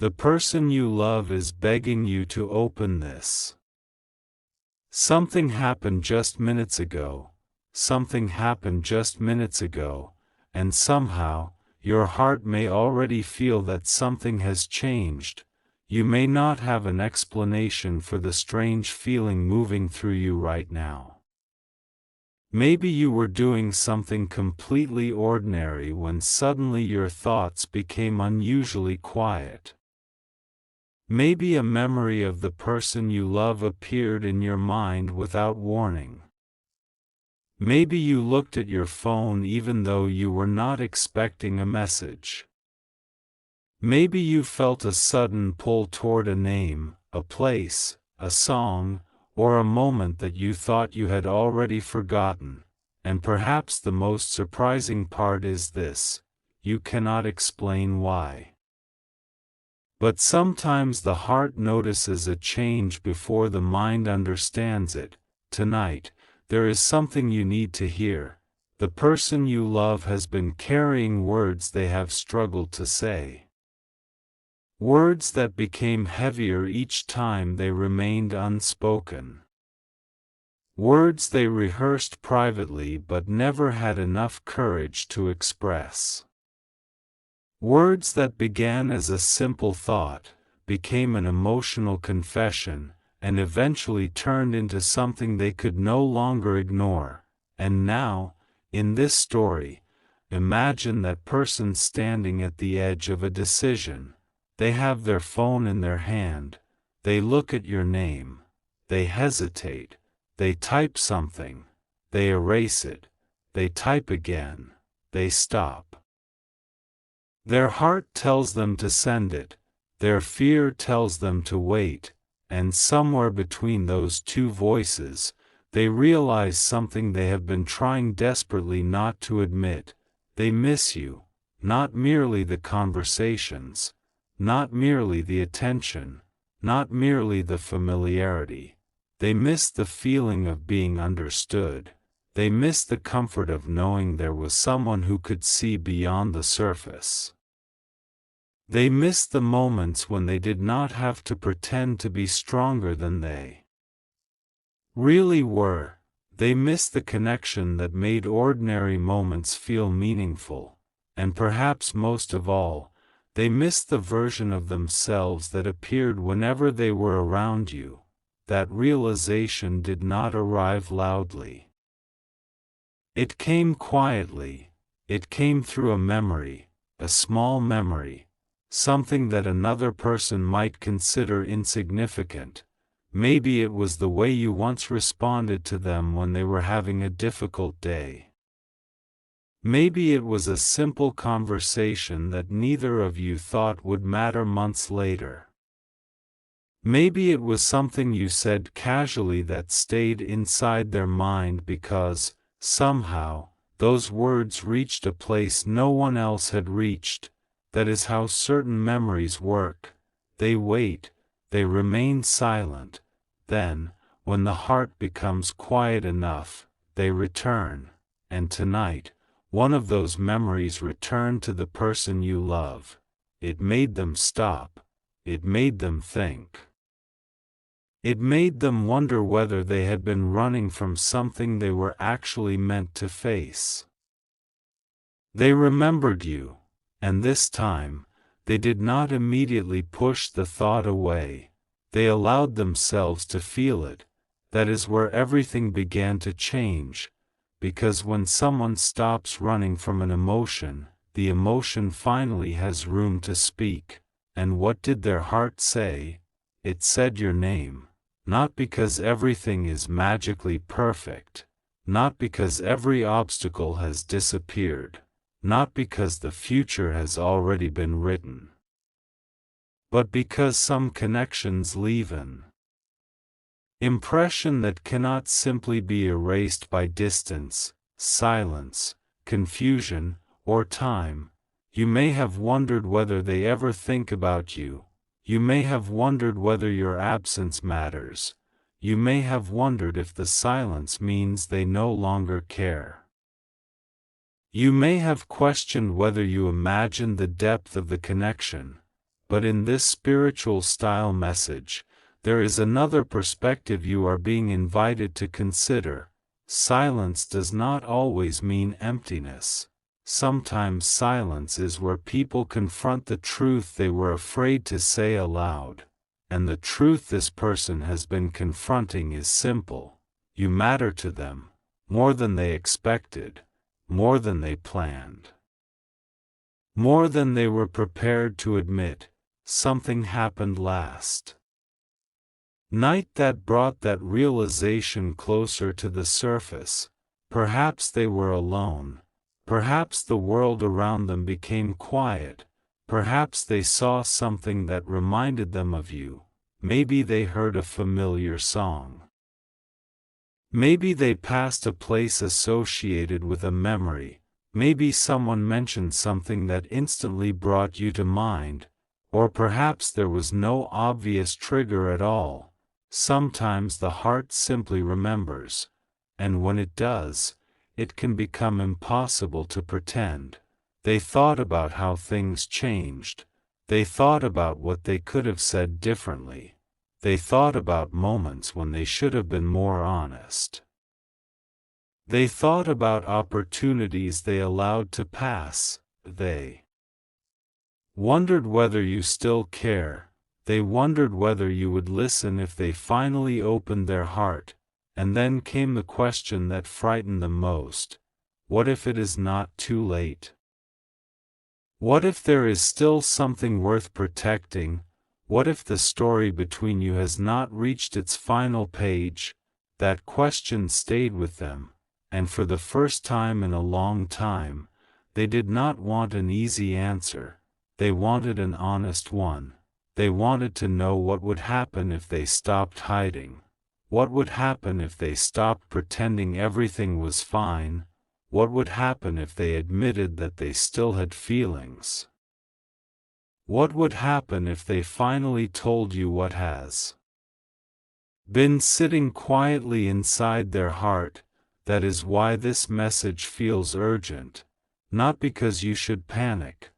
The person you love is begging you to open this. Something happened just minutes ago. Something happened just minutes ago, and somehow, your heart may already feel that something has changed. You may not have an explanation for the strange feeling moving through you right now. Maybe you were doing something completely ordinary when suddenly your thoughts became unusually quiet. Maybe a memory of the person you love appeared in your mind without warning. Maybe you looked at your phone even though you were not expecting a message. Maybe you felt a sudden pull toward a name, a place, a song, or a moment that you thought you had already forgotten. And perhaps the most surprising part is this: you cannot explain why. But sometimes the heart notices a change before the mind understands it. Tonight, there is something you need to hear. The person you love has been carrying words they have struggled to say. Words that became heavier each time they remained unspoken. Words they rehearsed privately but never had enough courage to express. Words that began as a simple thought, became an emotional confession, and eventually turned into something they could no longer ignore. And now, in this story, imagine that person standing at the edge of a decision. They have their phone in their hand, they look at your name, they hesitate, they type something, they erase it, they type again, they stop. Their heart tells them to send it, their fear tells them to wait, and somewhere between those two voices, they realize something they have been trying desperately not to admit. They miss you, not merely the conversations, not merely the attention, not merely the familiarity. They miss the feeling of being understood. They miss the comfort of knowing there was someone who could see beyond the surface. They miss the moments when they did not have to pretend to be stronger than they really were. They miss the connection that made ordinary moments feel meaningful. And perhaps most of all, they miss the version of themselves that appeared whenever they were around you. That realization did not arrive loudly. It came quietly. It came through a memory, a small memory, something that another person might consider insignificant. Maybe it was the way you once responded to them when they were having a difficult day. Maybe it was a simple conversation that neither of you thought would matter months later. Maybe it was something you said casually that stayed inside their mind because, somehow, those words reached a place no one else had reached. That is how certain memories work. They wait, they remain silent. Then, when the heart becomes quiet enough, they return. And tonight, one of those memories returned to the person you love. It made them stop. It made them think. It made them wonder whether they had been running from something they were actually meant to face. They remembered you, and this time, they did not immediately push the thought away. They allowed themselves to feel it. That is where everything began to change. Because when someone stops running from an emotion, the emotion finally has room to speak. And what did their heart say? It said your name. Not because everything is magically perfect. Not because every obstacle has disappeared. Not because the future has already been written. But because some connections leave an impression that cannot simply be erased by distance, silence, confusion, or time. You may have wondered whether they ever think about you. You may have wondered whether your absence matters. You may have wondered if the silence means they no longer care. You may have questioned whether you imagined the depth of the connection. But in this spiritual style message, there is another perspective you are being invited to consider. Silence does not always mean emptiness. Sometimes silence is where people confront the truth they were afraid to say aloud. And the truth this person has been confronting is simple. You matter to them, more than they expected, more than they planned, more than they were prepared to admit. Something happened last night that brought that realization closer to the surface. Perhaps they were alone. Perhaps the world around them became quiet. Perhaps they saw something that reminded them of you. Maybe they heard a familiar song. Maybe they passed a place associated with a memory. Maybe someone mentioned something that instantly brought you to mind. Or perhaps there was no obvious trigger at all. Sometimes the heart simply remembers. And when it does, it can become impossible to pretend. They thought about how things changed. They thought about what they could have said differently. They thought about moments when they should have been more honest. They thought about opportunities they allowed to pass. They wondered whether you still care. They wondered whether you would listen if they finally opened their heart. And then came the question that frightened them most. What if it is not too late? What if there is still something worth protecting? What if the story between you has not reached its final page? That question stayed with them, and for the first time in a long time, they did not want an easy answer. They wanted an honest one. They wanted to know what would happen if they stopped hiding. What would happen if they stopped pretending everything was fine? What would happen if they admitted that they still had feelings? What would happen if they finally told you what has been sitting quietly inside their heart? That is why this message feels urgent. Not because you should panic.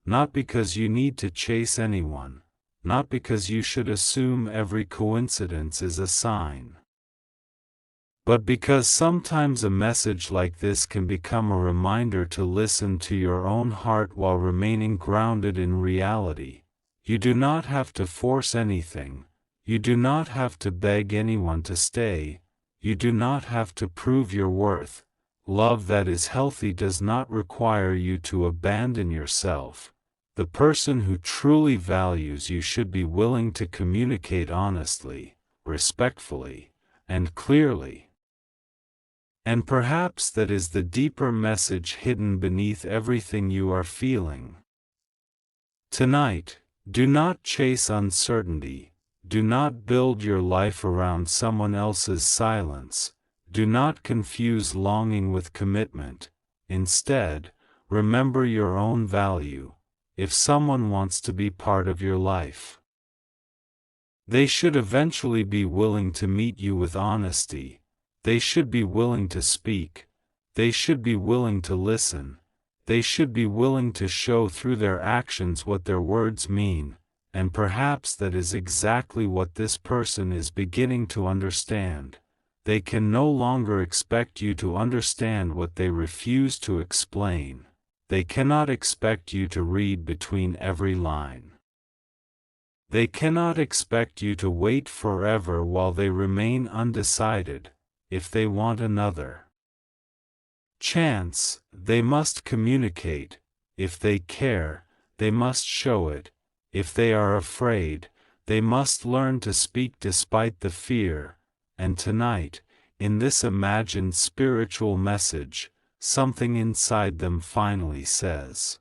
Not because you need to chase anyone. Not because you should assume every coincidence is a sign. But because sometimes a message like this can become a reminder to listen to your own heart while remaining grounded in reality. You do not have to force anything. You do not have to beg anyone to stay. You do not have to prove your worth. Love that is healthy does not require you to abandon yourself. The person who truly values you should be willing to communicate honestly, respectfully, and clearly. And perhaps that is the deeper message hidden beneath everything you are feeling. Tonight, do not chase uncertainty. Do not build your life around someone else's silence. Do not confuse longing with commitment. Instead, remember your own value. If someone wants to be part of your life, they should eventually be willing to meet you with honesty. They should be willing to speak. They should be willing to listen. They should be willing to show through their actions what their words mean, and perhaps that is exactly what this person is beginning to understand. They can no longer expect you to understand what they refuse to explain. They cannot expect you to read between every line. They cannot expect you to wait forever while they remain undecided. If they want another chance, they must communicate. If they care, they must show it. If they are afraid, they must learn to speak despite the fear. And tonight, in this imagined spiritual message, something inside them finally says,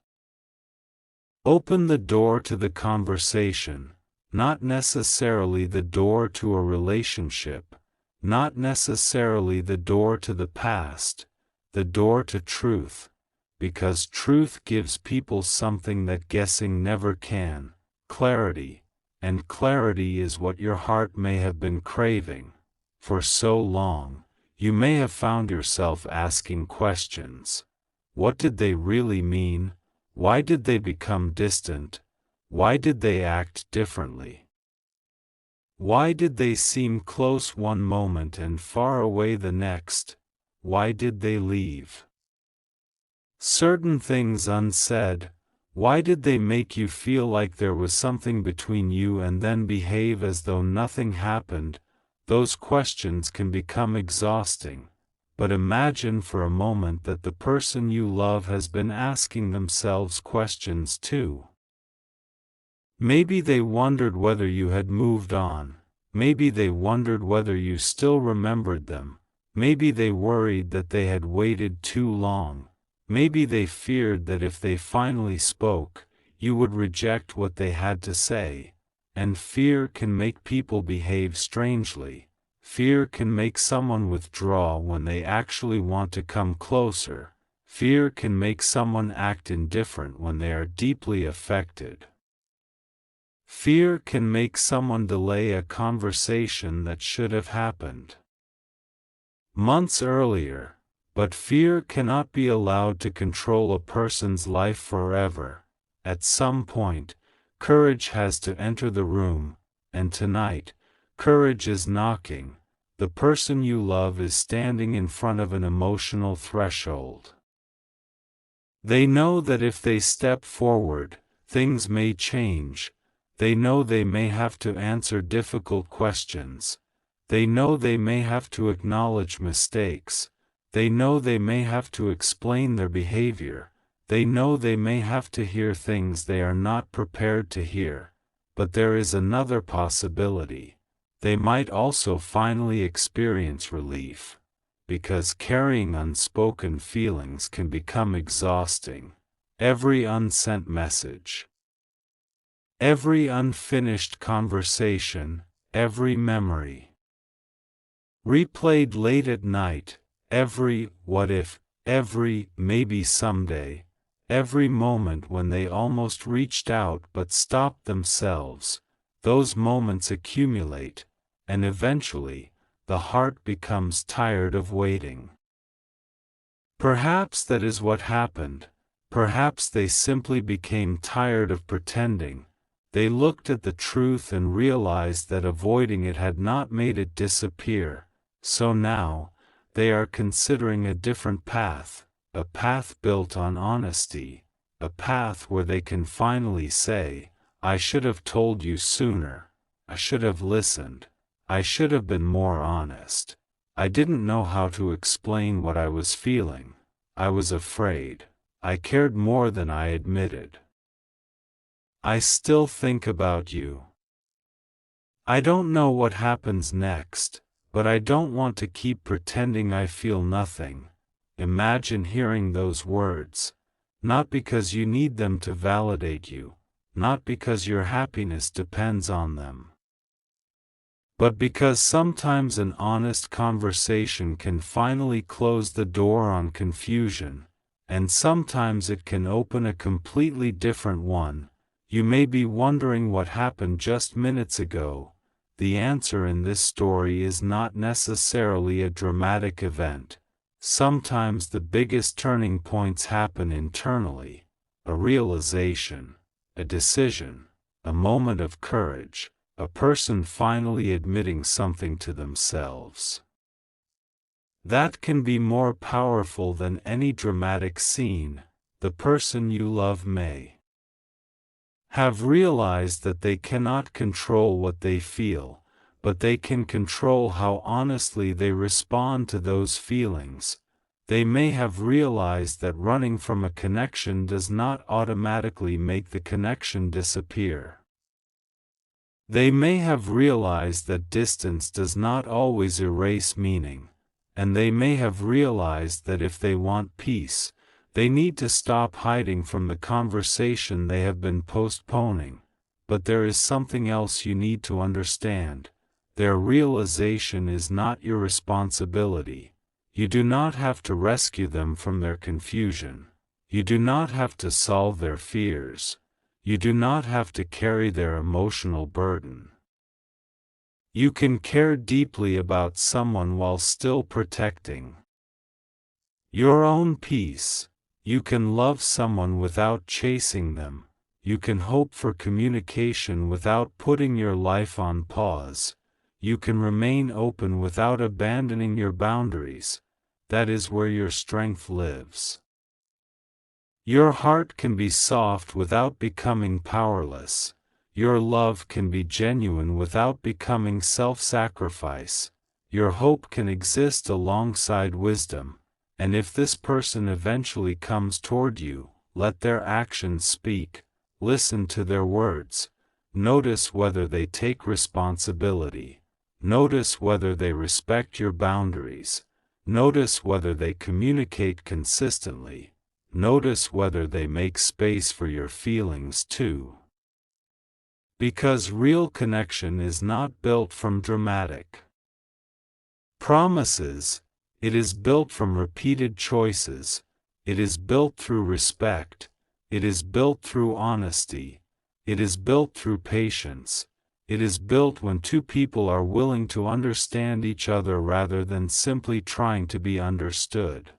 open the door to the conversation, not necessarily the door to a relationship. Not necessarily the door to the past, the door to truth, because truth gives people something that guessing never can, clarity, and clarity is what your heart may have been craving. For so long, you may have found yourself asking questions. What did they really mean? Why did they become distant? Why did they act differently? Why did they seem close one moment and far away the next? Why did they leave certain things unsaid? Why did they make you feel like there was something between you and then behave as though nothing happened? Those questions can become exhausting, but imagine for a moment that the person you love has been asking themselves questions too. Maybe they wondered whether you had moved on. Maybe they wondered whether you still remembered them. Maybe they worried that they had waited too long. Maybe they feared that if they finally spoke, you would reject what they had to say. And fear can make people behave strangely. Fear can make someone withdraw when they actually want to come closer. Fear can make someone act indifferent when they are deeply affected. Fear can make someone delay a conversation that should have happened months earlier. But fear cannot be allowed to control a person's life forever. At some point, courage has to enter the room, and tonight, courage is knocking. The person you love is standing in front of an emotional threshold. They know that if they step forward, things may change. They know they may have to answer difficult questions. They know they may have to acknowledge mistakes. They know they may have to explain their behavior. They know they may have to hear things they are not prepared to hear. But there is another possibility. They might also finally experience relief. Because carrying unspoken feelings can become exhausting. Every unsent message, every unfinished conversation, every memory replayed late at night, every what if, every maybe someday, every moment when they almost reached out but stopped themselves, those moments accumulate, and eventually, the heart becomes tired of waiting. Perhaps that is what happened. Perhaps they simply became tired of pretending. They looked at the truth and realized that avoiding it had not made it disappear. So now, they are considering a different path, a path built on honesty, a path where they can finally say, I should have told you sooner, I should have listened, I should have been more honest, I didn't know how to explain what I was feeling, I was afraid, I cared more than I admitted. I still think about you. I don't know what happens next. But I don't want to keep pretending I feel nothing. Imagine hearing those words. Not because you need them to validate you, not because your happiness depends on them, but because sometimes an honest conversation can finally close the door on confusion, and sometimes it can open a completely different one. You may be wondering what happened just minutes ago. The answer in this story is not necessarily a dramatic event. Sometimes the biggest turning points happen internally. A realization, a decision, a moment of courage, a person finally admitting something to themselves. That can be more powerful than any dramatic scene. The person you love may have realized that they cannot control what they feel, but they can control how honestly they respond to those feelings. They may have realized that running from a connection does not automatically make the connection disappear. They may have realized that distance does not always erase meaning, and they may have realized that if they want peace, they need to stop hiding from the conversation they have been postponing. But there is something else you need to understand. Their realization is not your responsibility. You do not have to rescue them from their confusion. You do not have to solve their fears. You do not have to carry their emotional burden. You can care deeply about someone while still protecting your own peace. You can love someone without chasing them. You can hope for communication without putting your life on pause. You can remain open without abandoning your boundaries. That is where your strength lives. Your heart can be soft without becoming powerless. Your love can be genuine without becoming self-sacrifice. Your hope can exist alongside wisdom. And if this person eventually comes toward you, let their actions speak. Listen to their words. Notice whether they take responsibility. Notice whether they respect your boundaries. Notice whether they communicate consistently. Notice whether they make space for your feelings too. Because real connection is not built from dramatic promises. It is built from repeated choices. It is built through respect. It is built through honesty. It is built through patience. It is built when two people are willing to understand each other rather than simply trying to be understood.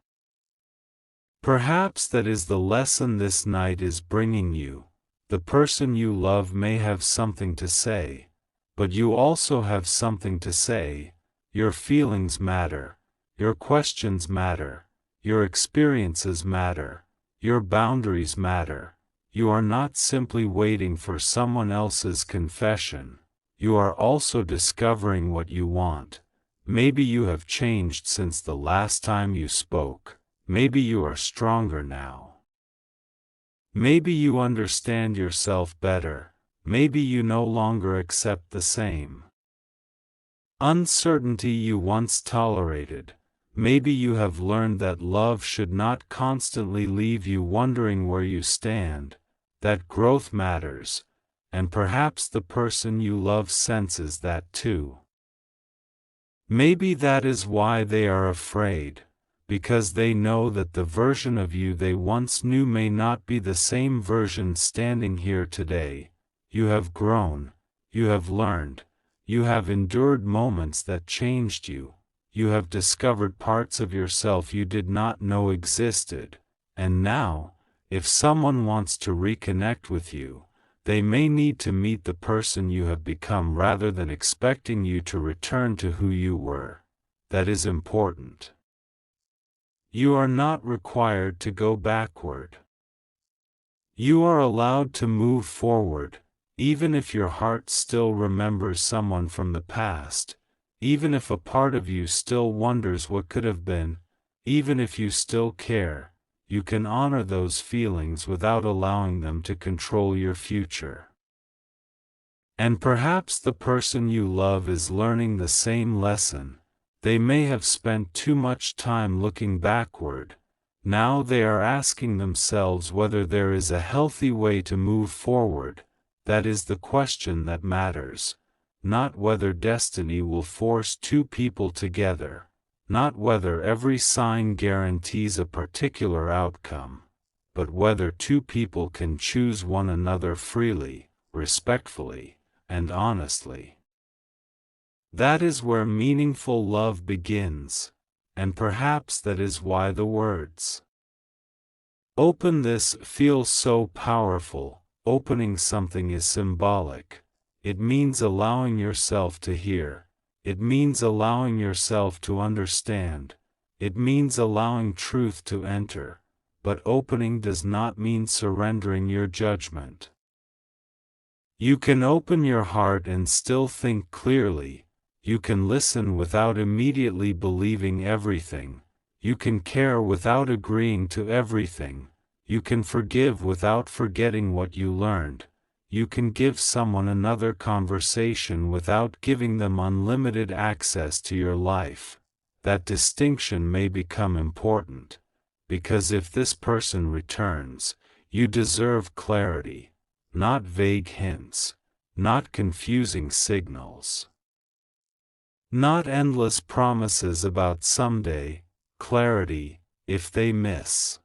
Perhaps that is the lesson this night is bringing you. The person you love may have something to say, but you also have something to say. Your feelings matter. Your questions matter. Your experiences matter. Your boundaries matter. You are not simply waiting for someone else's confession. You are also discovering what you want. Maybe you have changed since the last time you spoke. Maybe you are stronger now. Maybe you understand yourself better. Maybe you no longer accept the same uncertainty you once tolerated. Maybe you have learned that love should not constantly leave you wondering where you stand, that growth matters, and perhaps the person you love senses that too. Maybe that is why they are afraid, because they know that the version of you they once knew may not be the same version standing here today. You have grown, you have learned, you have endured moments that changed you. You have discovered parts of yourself you did not know existed, and now, if someone wants to reconnect with you, they may need to meet the person you have become rather than expecting you to return to who you were. That is important. You are not required to go backward. You are allowed to move forward, even if your heart still remembers someone from the past. Even if a part of you still wonders what could have been, even if you still care, you can honor those feelings without allowing them to control your future. And perhaps the person you love is learning the same lesson. They may have spent too much time looking backward. Now they are asking themselves whether there is a healthy way to move forward. That is the question that matters. Not whether destiny will force two people together, not whether every sign guarantees a particular outcome, but whether two people can choose one another freely, respectfully, and honestly. That is where meaningful love begins, and perhaps that is why the words "Open this" feel so powerful. Opening something is symbolic. It means allowing yourself to hear. It means allowing yourself to understand. It means allowing truth to enter. But opening does not mean surrendering your judgment. You can open your heart and still think clearly. You can listen without immediately believing everything. You can care without agreeing to everything. You can forgive without forgetting what you learned. You can give someone another conversation without giving them unlimited access to your life. That distinction may become important, because if this person returns, you deserve clarity, not vague hints, not confusing signals, not endless promises about someday. Clarity. If they miss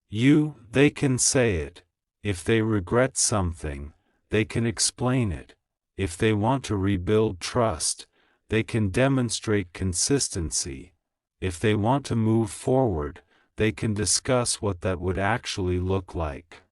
you, they can say it. If they regret something, they can explain it. If they want to rebuild trust, they can demonstrate consistency. If they want to move forward, they can discuss what that would actually look like.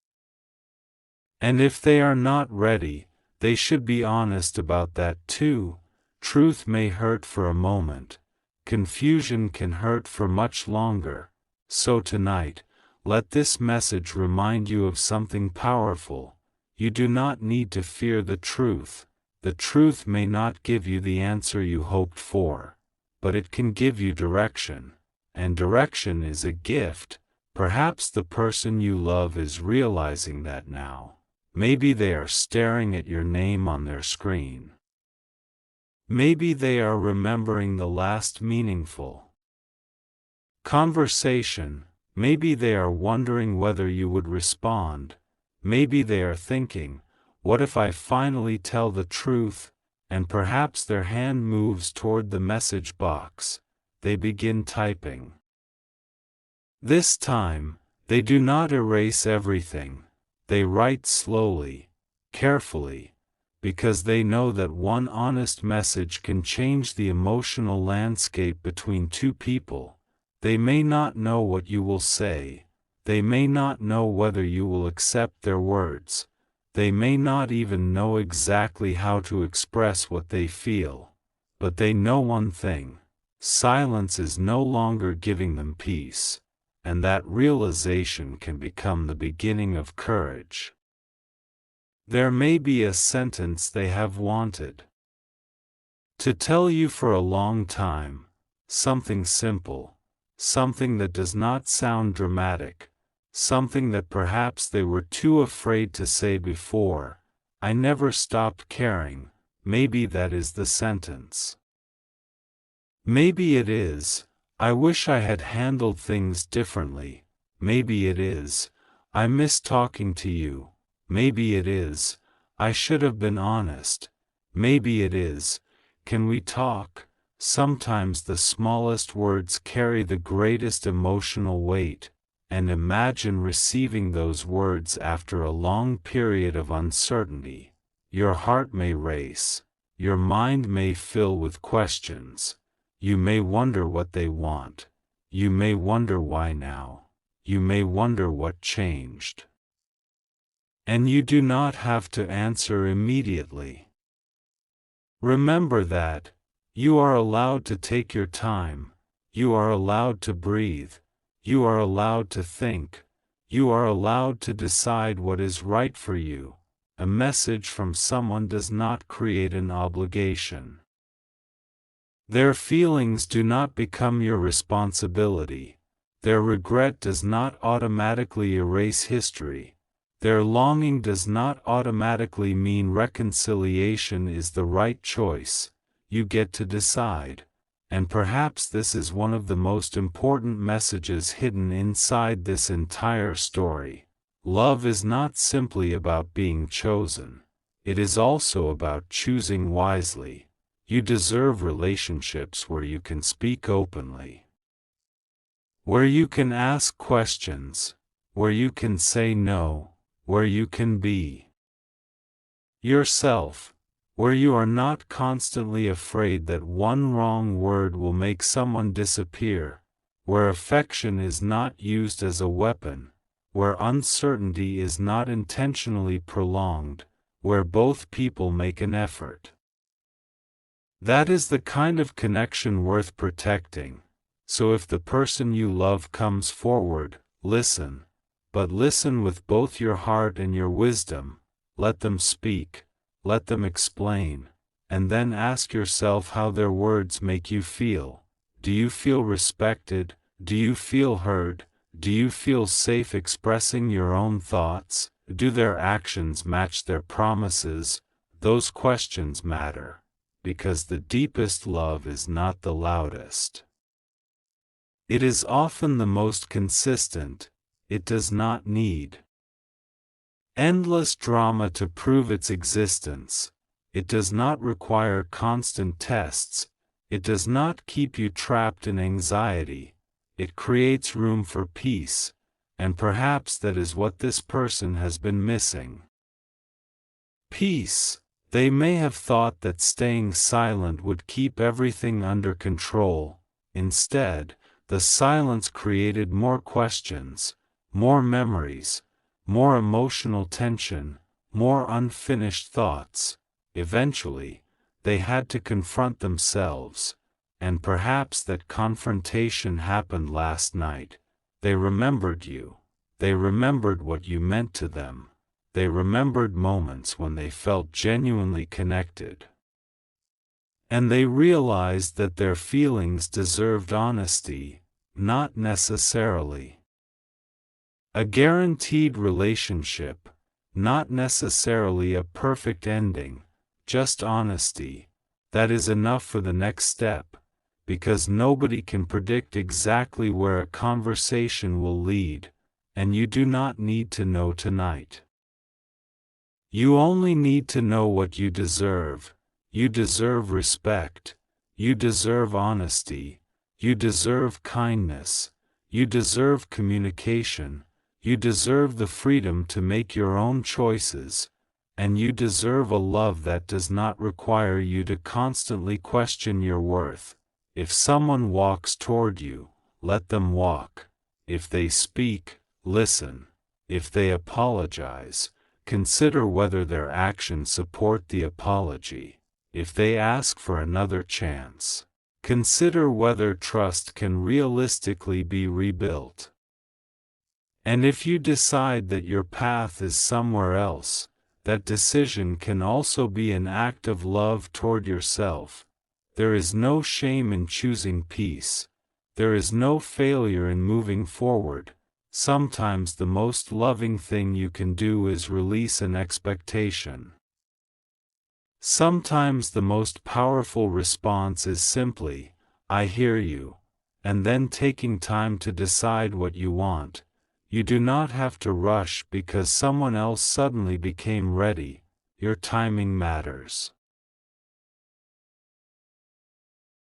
And if they are not ready, they should be honest about that too. Truth may hurt for a moment. Confusion can hurt for much longer. So tonight, let this message remind you of something powerful. You do not need to fear the truth. The truth may not give you the answer you hoped for, but it can give you direction. And direction is a gift. Perhaps the person you love is realizing that now. Maybe they are staring at your name on their screen. Maybe they are remembering the last meaningful conversation. Maybe they are wondering whether you would respond. Maybe they are thinking, what if I finally tell the truth? And perhaps their hand moves toward the message box. They begin typing. This time, they do not erase everything. They write slowly, carefully, because they know that one honest message can change the emotional landscape between two people. They may not know what you will say. They may not know whether you will accept their words. They may not even know exactly how to express what they feel. But they know one thing: silence is no longer giving them peace, and that realization can become the beginning of courage. There may be a sentence they have wanted to tell you for a long time, something simple, something that does not sound dramatic, something that perhaps they were too afraid to say before. I never stopped caring. Maybe that is the sentence. Maybe it is, I wish I had handled things differently. Maybe it is, I miss talking to you. Maybe it is, I should have been honest. Maybe it is, can we talk? Sometimes the smallest words carry the greatest emotional weight, and imagine receiving those words after a long period of uncertainty. Your heart may race, your mind may fill with questions. You may wonder what they want. You may wonder why now. You may wonder what changed. And you do not have to answer immediately. Remember that you are allowed to take your time. You are allowed to breathe. You are allowed to think. You are allowed to decide what is right for you. A message from someone does not create an obligation. Their feelings do not become your responsibility. Their regret does not automatically erase history. Their longing does not automatically mean reconciliation is the right choice. You get to decide. And perhaps this is one of the most important messages hidden inside this entire story. Love is not simply about being chosen. It is also about choosing wisely. You deserve relationships where you can speak openly, where you can ask questions, where you can say no, where you can be yourself, where you are not constantly afraid that one wrong word will make someone disappear, where affection is not used as a weapon, where uncertainty is not intentionally prolonged, where both people make an effort. That is the kind of connection worth protecting. So if the person you love comes forward, listen. But listen with both your heart and your wisdom. Let them speak. Let them explain. And then ask yourself how their words make you feel. Do you feel respected? Do you feel heard? Do you feel safe expressing your own thoughts? Do their actions match their promises? Those questions matter. Because the deepest love is not the loudest. It is often the most consistent. It does not need endless drama to prove its existence. It does not require constant tests. It does not keep you trapped in anxiety. It creates room for peace. And perhaps that is what this person has been missing. Peace. They may have thought that staying silent would keep everything under control. Instead, the silence created more questions, more memories, more emotional tension, more unfinished thoughts. Eventually, they had to confront themselves, and perhaps that confrontation happened last night. They remembered you. They remembered what you meant to them. They remembered moments when they felt genuinely connected. And they realized that their feelings deserved honesty, not necessarily a guaranteed relationship, not necessarily a perfect ending, just honesty. That is enough for the next step, because nobody can predict exactly where a conversation will lead, and you do not need to know tonight. You only need to know what you deserve. You deserve respect. You deserve honesty. You deserve kindness. You deserve communication. You deserve the freedom to make your own choices. And you deserve a love that does not require you to constantly question your worth. If someone walks toward you, let them walk. If they speak, listen. If they apologize, consider whether their actions support the apology. If they ask for another chance, consider whether trust can realistically be rebuilt. And if you decide that your path is somewhere else, that decision can also be an act of love toward yourself. There is no shame in choosing peace. There is no failure in moving forward. Sometimes the most loving thing you can do is release an expectation. Sometimes the most powerful response is simply, "I hear you," and then taking time to decide what you want. You do not have to rush because someone else suddenly became ready. Your timing matters.